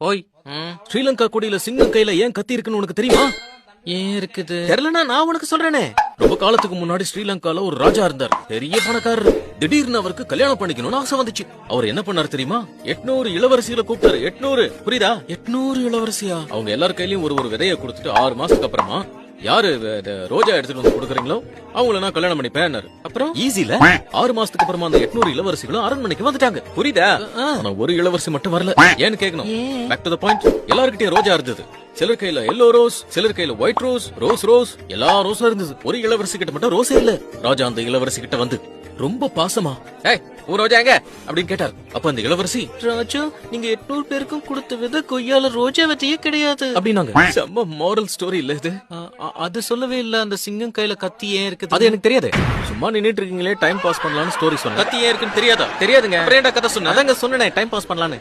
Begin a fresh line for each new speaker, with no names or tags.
ஓய்.
ஸ்ரீலங்கா கொடியில சிங்கம் கையில ஏன் கத்தி இருக்குன்னு உனக்கு தெரியுமா?
ஏன் இருக்குது?
தெரியலனா நான் உனக்கு சொல்றேனே. ரொம்ப காலத்துக்கு முன்னாடி ஸ்ரீலங்கால ஒரு ராஜா இருந்தார், பெரிய பணக்காரர். திடீர்னு அவருக்கு கல்யாணம் பண்ணிக்கணும்னு ஆசை வந்துச்சு. அவர் என்ன பண்ணாரு தெரியுமா? 800 இளவரசிகளை கூப்பிட்டாரு. 800, புரியுதா? 800 இளவரசியா? அவங்க எல்லார் கையிலயும் ஒரு விதையை கொடுத்துட்டு 6 மாசத்துக்கு அப்புறமா யாரு ரோஜா எடுத்துட்டு வந்து கொடுக்குறீங்களோ அவங்கள நான் கல்யாணம் பண்ணிப்பேன். அப்புறம் ஈஸில 6 மாசத்துக்கு அப்புறமா அந்த 800 இளவரசிகளும் அரண்மனைக்கு வந்துட்டாங்க. புரியுதா? ஆனா ஒரு இளவரசி மட்டும் வரல. ஏன்னு கேட்கணும். Back to the point. எல்லார்கிட்டயும் ரோஜா இருந்தது. சிலர் கையில எல்லோ ரோஸ், சிலர் கையில ஒயிட் ரோஸ், ரோஸ் எல்லா ரோஸும் இருந்தது. ஒரு இளவரசி கிட்ட மட்டும் ரோஸே இல்ல. ராஜா அந்த இளவரசி கிட்ட வந்து ரொம்ப பாசமா, ஏய் ஒரு ரோஜா எங்க அப்படின்னு கேட்டார். அப்ப அந்த இளவரசி,
ராஜா, நீங்க 800 பேருக்கும் கொடுத்த வித கொய்யால ரோஜா விதையே கிடையாது
அப்படின்னாங்க. செம்ம மாரல் ஸ்டோரி இல்ல இது?
அது சொல்லவே இல்ல. அந்த சிங்கம் கையில கத்தி ஏன் இருக்குது?
அது எனக்கு தெரியாது. சும்மா நின்னுட்டு இருக்கீங்களே டைம் பாஸ் பண்ணலாம்னு ஸ்டோரி சொன்னேன்.
கத்தி ஏன் இருக்குன்னு தெரியாதா?
தெரியாதுங்க.
அப்புறம் ஏன்டா கதை சொன்ன?
அதாங்க சொன்னேன் டைம் பாஸ் பண்ணலான்னு.